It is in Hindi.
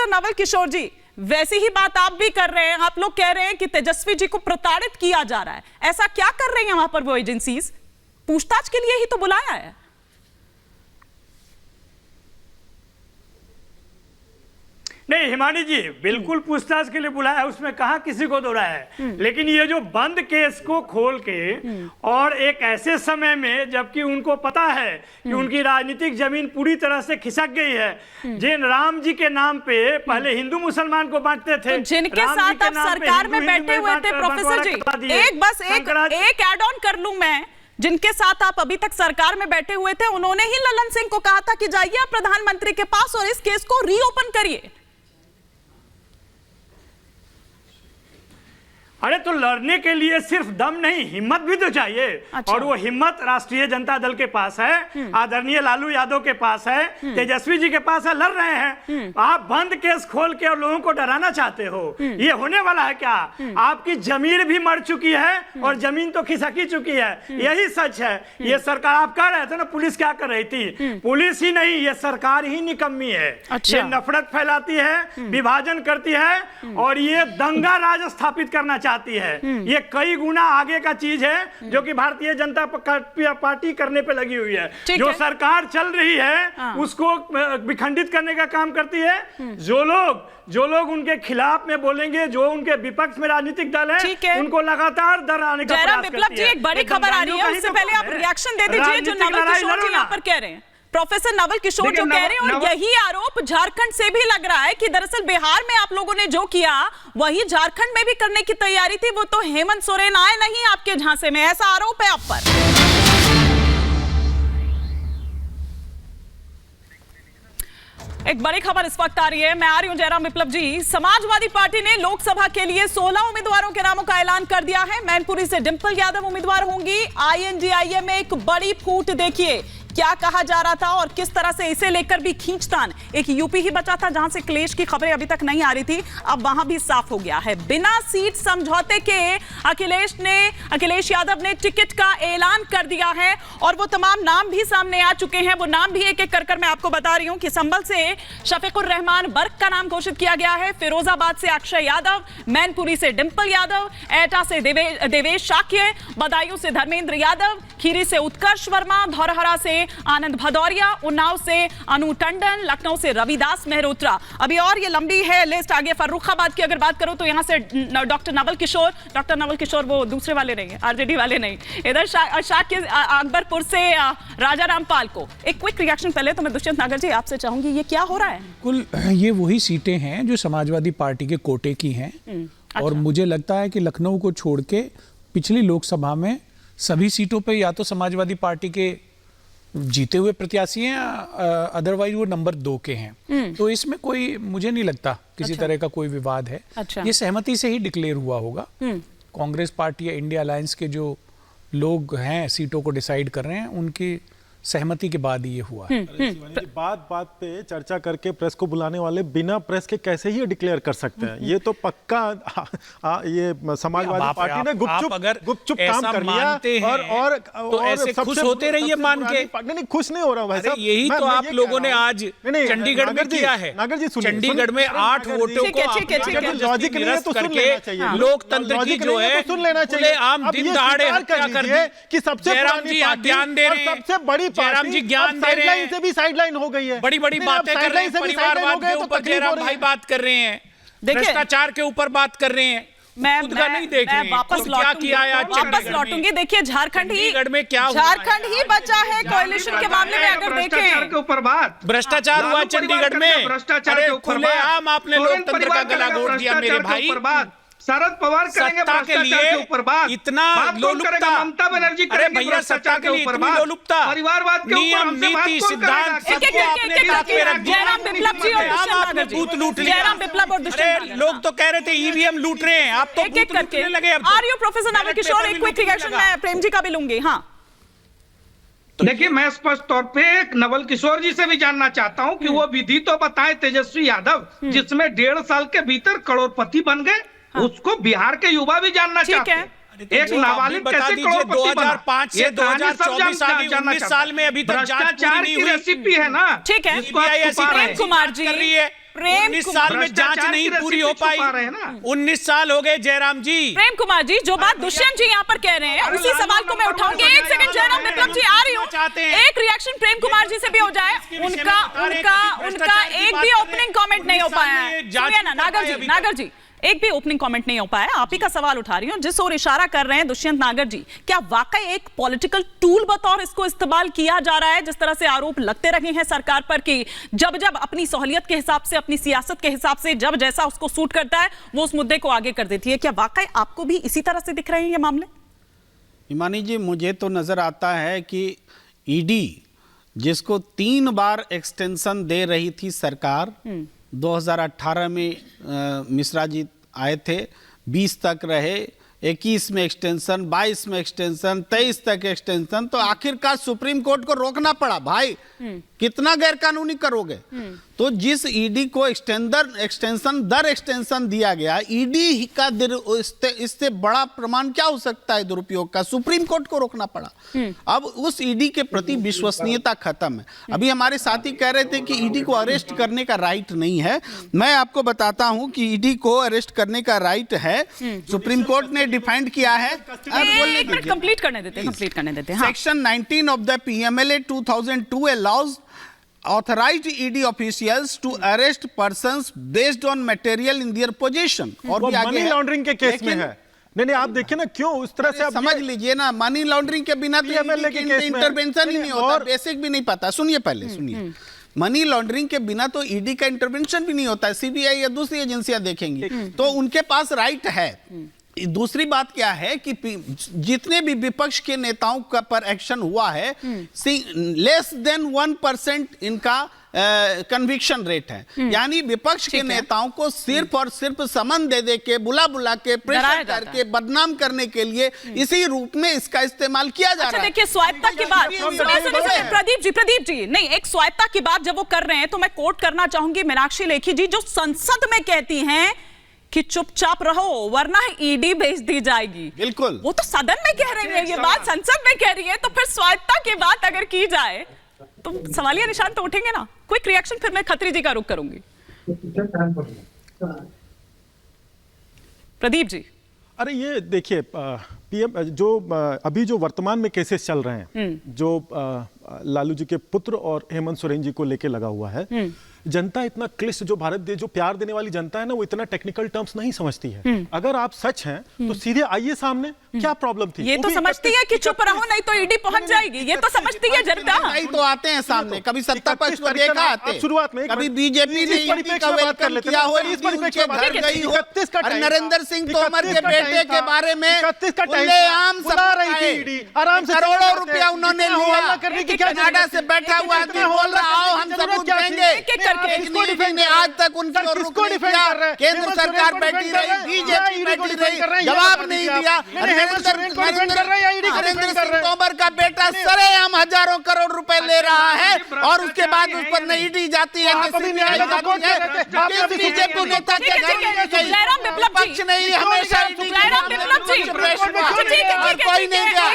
प्रोफेसर नवल किशोर जी, वैसी ही बात आप भी कर रहे हैं। आप लोग कह रहे हैं कि तेजस्वी जी को प्रताड़ित किया जा रहा है। ऐसा क्या कर रही हैं वहां पर वो एजेंसीज? पूछताछ के लिए ही तो बुलाया है। नहीं हिमानी जी, बिल्कुल पूछताछ के लिए बुलाया है, उसमें कहा किसी को दो रहा है। लेकिन ये जो बंद केस को खोल के और एक ऐसे समय में जबकि उनको पता है कि उनकी राजनीतिक जमीन पूरी तरह से खिसक गई है, जिन राम जी के नाम पे पहले हिंदू मुसलमान को बांटते थे, तो जिनके साथ आप सरकार में बैठे हुए थे प्रोफेसर जी, एक ऐड ऑन कर लूं मैं, जिनके साथ आप अभी तक सरकार में बैठे हुए थे, उन्होंने ही ललन सिंह को कहा था कि जाइए आप प्रधानमंत्री के पास और इस केस को रीओपन करिए। अरे तो लड़ने के लिए सिर्फ दम नहीं, हिम्मत भी तो चाहिए। अच्छा। और वो हिम्मत राष्ट्रीय जनता दल के पास है, आदरणीय लालू यादव के पास है, तेजस्वी जी के पास है, लड़ रहे हैं। आप बंद केस खोल के और लोगों को डराना चाहते हो, ये होने वाला है क्या? आपकी जमीन भी मर चुकी है और जमीन तो खिसकी चुकी है, यही सच है। ये सरकार, आप कह रहे थे ना पुलिस क्या कर रही थी, पुलिस ही नहीं, ये सरकार ही निकम्मी है। अच्छा। ये नफरत फैलाती है, विभाजन करती है और ये दंगा राज स्थापित करना चाहती है। ये कई गुना आगे का चीज है जो कि भारतीय जनता पार्टी करने पे लगी हुई है। जो सरकार चल रही है उसको विखंडित करने का काम करती है। जो लोग उनके खिलाफ में बोलेंगे, जो उनके विपक्ष में राजनीतिक दल है, उनको लगातार डराने का प्रयास करती है। एक बड़ी खबर आ रही है, उससे पहले आप रिएक्शन दे दीजिए जो नवल किशोर जी यहाँ पर कह रहे हैं। प्रोफेसर नवल किशोर जो कह रहे हैं, और यही आरोप झारखंड से भी लग रहा है कि दरअसल बिहार में आप लोगों ने जो किया वही झारखंड में भी करने की तैयारी थी। वो तो हेमंत सोरेन आए नहीं आपके झांसे में, ऐसा आरोप है आप पर। एक बड़ी खबर इस वक्त आ रही है, मैं आ रही हूं जयराम विप्लव जी। समाजवादी पार्टी ने लोकसभा के लिए 16 उम्मीदवारों के नामों का ऐलान कर दिया है। मैनपुरी से डिंपल यादव उम्मीदवार होंगी। INDIA में एक बड़ी फूट देखिए, क्या कहा जा रहा था और किस तरह से इसे लेकर भी खींचतान। एक यूपी ही बचा था जहां से क्लेश की खबरें अभी तक नहीं आ रही थी, अब वहां भी साफ हो गया है। बिना सीट समझौते के अखिलेश यादव ने टिकट का ऐलान कर दिया है और वो तमाम नाम भी सामने आ चुके हैं। वो नाम भी एक एक कर मैं आपको बता रही हूं कि संभल से शफीकुर रहमान बर्क का नाम घोषित किया गया है, फिरोजाबाद से अक्षय यादव, मैनपुरी से डिंपल यादव, एटा से देवेश शाक्य, बदायूं से धर्मेंद्र यादव, खीरी से उत्कर्ष वर्मा, धौरहरा से आनंद भदौरिया, उन्नाव से अनु टंडन, लखनऊ से रविदास मेहरोत्रा। अभी और ये लंबी है लिस्ट आगे। फर्रुखाबाद की अगर बात करो तो यहां से डॉक्टर नवल किशोर वो दूसरे वाले नहीं, आरजेडी वाले नहीं। इधर शाक्य अकबरपुर से राजा रामपाल को। एक क्विक रिएक्शन पहले तो मैं दुष्यंत नागर जी आपसे चाहूंगी, ये क्या हो रहा है? कुल ये वही सीटें हैं जो समाजवादी पार्टी के कोटे की हैं। और अच्छा। मुझे लगता है कि लखनऊ को छोड़ के पिछली लोकसभा में सभी सीटों पे या तो समाजवादी पार्टी के जीते हुए प्रत्याशी हैं, अदरवाइज वो नंबर 2 के हैं। तो इसमें कोई, मुझे नहीं लगता किसी तरह का कोई विवाद है। ये सहमति से ही डिक्लेयर हुआ होगा। कांग्रेस पार्टी या इंडिया अलायंस के जो लोग हैं सीटों को डिसाइड कर रहे हैं, उनकी सहमति के बाद ये हुआ। बात पे चर्चा करके प्रेस को बुलाने वाले बिना प्रेस के कैसे ही डिक्लेयर कर सकते हैं? ये तो पक्का ये समाजवादी पार्टी ने गुपचुप काम कर लिया। और तो ऐसे खुश होते रहिए मान के। नहीं, खुश नहीं हो रहा भाई साहब। यही तो आप लोगों ने आज चंडीगढ़ में किया है। नागर जी सुनिए, चंडीगढ़ में 8 वोटों को लॉजिक नहीं है तो सुन लेना चाहिए। लोकतंत्र की जो है सुन लेना चाहिए। आम दिन दहाड़े हत्या कर दी कि सबसे पुरानी पार्टी, सबसे बड़ी जयराम जी ज्ञान दे रहे हैं, से भी साइडलाइन हो गई है। बड़ी बातें कर रहे हैं, परिवारवाद के ऊपर जयराम भाई बात कर रहे हैं, भ्रष्टाचार के ऊपर बात कर रहे हैं। मैं वापस लौटूंगी। देखिए झारखंड ही बचा है कोalition के मामले में। अगर देखें के ऊपर बात, भ्रष्टाचार हुआ चंडीगढ़ में, भ्रष्टाचार के ऊपर खुलेआम आपने लोकतंत्र का गला घोट दिया मेरे भाई। शरद पवार करेंगे भ्रष्टाचार के ऊपर बात, इतना लोलुपता। ममता बनर्जी करेंगे भैया सत्ता के लिए इतनी लोलुपता, परिवारवाद के नियम नीति सिद्धांत सबको आपने हाथ में रख दिया। जयराम विप्लव जी और आपने बूथ लूट लिया। जयराम विप्लव और दुष्यंत, लोग तो कह रहे थे ईवीएम लूट रहे हैं, आप तो बूथ लूटने लगे। Are you professor Naval Kishore? एक क्विक रिएक्शन मैं प्रेम जी का भी लूंगी। हाँ देखिए, मैं स्पष्ट तौर पे नवल किशोर जी से भी जानना चाहता हूं कि वो विधि तो बताएं तेजस्वी यादव जिसमें 1.5 साल के भीतर करोड़पति बन गए, उसको बिहार के युवा भी जानना चाहते हैं। एक नाबालिग कैसे करोड़पति बना? 2005 से 2024 19 साल में अभी तक भ्रष्टाचार की रेसिपी है ना, ठीक है। इसको आप छुपा रहे हैं। कुमार जी, प्रेम 19 साल में जांच नहीं पूरी हो पाई। 19 साल हो गए जयराम जी। प्रेम कुमार जी, जो बात दुष्यंत जी यहाँ पर कह रहे हैं उसी सवाल को मैं उठाऊंगी। एक सेकंड जयराम विप्लव जी, आ रही हूँ। एक रिएक्शन प्रेम कुमार जी से भी हो जाए। उनका एक भी ओपनिंग कमेंट नहीं हो पाया है। सुनिए ना नागर जी, एक भी ओपनिंग कमेंट नहीं हो पाया। आप ही का सवाल उठा रही हूं, जिस ओर इशारा कर रहे हैं दुष्यंत नागर जी, क्या वाकई एक पॉलिटिकल टूल बतौर इसको इस्तेमाल किया जा रहा है? जिस तरह से आरोप लगते रहे हैं सरकार पर कि जब जब अपनी सहूलियत के हिसाब से, अपनी सियासत के हिसाब से जब जैसा उसको सूट करता है वो उस मुद्दे को आगे कर देती है। क्या वाकई आपको भी इसी तरह से दिख रहे हैं ये मामले? हिमानी जी, मुझे तो नजर आता है कि ईडी जिसको 3 बार एक्सटेंशन दे रही थी सरकार, 2018 में मिश्रा जी आए थे, 20 तक रहे, 21 में एक्सटेंशन, 22 में एक्सटेंशन, 23 तक एक्सटेंशन, तो आखिरकार सुप्रीम कोर्ट को रोकना पड़ा। भाई कितना गैर कानूनी करोगे? तो जिस ईडी को एक्सटेंशन दर एक्सटेंशन दिया गया, ईडी का इससे बड़ा प्रमाण क्या हो सकता है दुरुपयोग का? सुप्रीम कोर्ट को रोकना पड़ा। अब उस ईडी के प्रति विश्वसनीयता खत्म है। अभी हमारे साथी कह रहे थे कि ईडी को अरेस्ट करने का राइट नहीं है। मैं आपको बताता हूं कि ईडी को अरेस्ट करने का राइट है। सुप्रीम कोर्ट ने डिफाइंड किया है। कंप्लीट करने देते हैं। Section 19 of the PMLA 2002 allows authorized ED officials to arrest persons based on material in their possession। और भी आगे मनी लॉन्ड्रिंग के केस में है। नहीं, आप देखिए ना क्यों उस तरह से समझ लीजिए ना, मनी लॉन्ड्रिंग के बिना तो इंटरवेंशन ही नहीं होता, बेसिक भी नहीं पता। सुनिए पहले सुनिए, मनी लॉन्ड्रिंग के बिना तो ईडी का इंटरवेंशन भी नहीं होता है। सीबीआई या दूसरी एजेंसियां देखेंगी तो उनके पास राइट है। दूसरी बात क्या है कि जितने भी विपक्ष के नेताओं का पर एक्शन हुआ है, लेस देन 1% इनका कन्विक्शन रेट है। यानी विपक्ष के नेताओं को सिर्फ और सिर्फ समन दे के, बुला के, प्रेशर करके बदनाम करने के लिए इसी रूप में इसका इस्तेमाल किया जा रहा है। देखिए, स्वायत्ता की बात प्रदीप जी, नहीं, एक स्वायत्ता की बात जब वो कर रहे हैं तो मैं कोट करना चाहूंगी मीनाक्षी लेखी जी, जो संसद में कहती हैं कि चुपचाप रहो वरना ईडी भेज दी जाएगी। बिल्कुल, वो तो सदन में कह रही है, ये बात संसद में कह रही है, तो फिर स्वायत्ता की बात अगर की जाए तो सवालिया निशान तो उठेंगे ना। क्विक रिएक्शन, फिर मैं खत्री जी का रुख करूंगी। प्रदीप जी, अरे ये देखिए, पीएम जो अभी जो वर्तमान में केसेस चल रहे हैं, जो लालू जी के पुत्र और हेमंत सोरेन जी को लेके लगा हुआ है, जनता इतना क्लिष्ट, जो भारत देश जो प्यार देने वाली जनता है ना, वो इतना टेक्निकल टर्म्स नहीं समझती है। अगर आप सच हैं तो सीधे आइए सामने, क्या प्रॉब्लम थी? ये तो समझती है कि चुप रहो नहीं तो ईडी पहुंच जाएगी। ये तो समझती है जनता। नहीं तो आते हैं सामने, कभी सत्ता पक्ष को देखा आते, शुरुआत में कभी बीजेपी ने ईडी का वेलकम किया हो, उनके घर गई हो। नरेंद्र सिंह तोमर के बेटे के बारे में खुलेआम बुला रही थी ईडी, आराम से करोड़ों रुपया उन्होंने लिया। कनाडा से बैठा हुआ आदमी बोल रहा हो हम सबूत देंगे, ने आज तक उनकी ओर रुख नहीं किया। केंद्र सरकार बैठी रही, बीजेपी बैठी रही, जवाब नहीं दिया। नरेंद्र सिंह तोमर का बेटा सरेआम हजारों करोड़ रुपए ले रहा है और उसके बाद उस पर न ईडी जाती है, न सीबीआई जाती है। बीजेपी नेता के घर पक्ष नहीं, हमेशा कोई नहीं गया।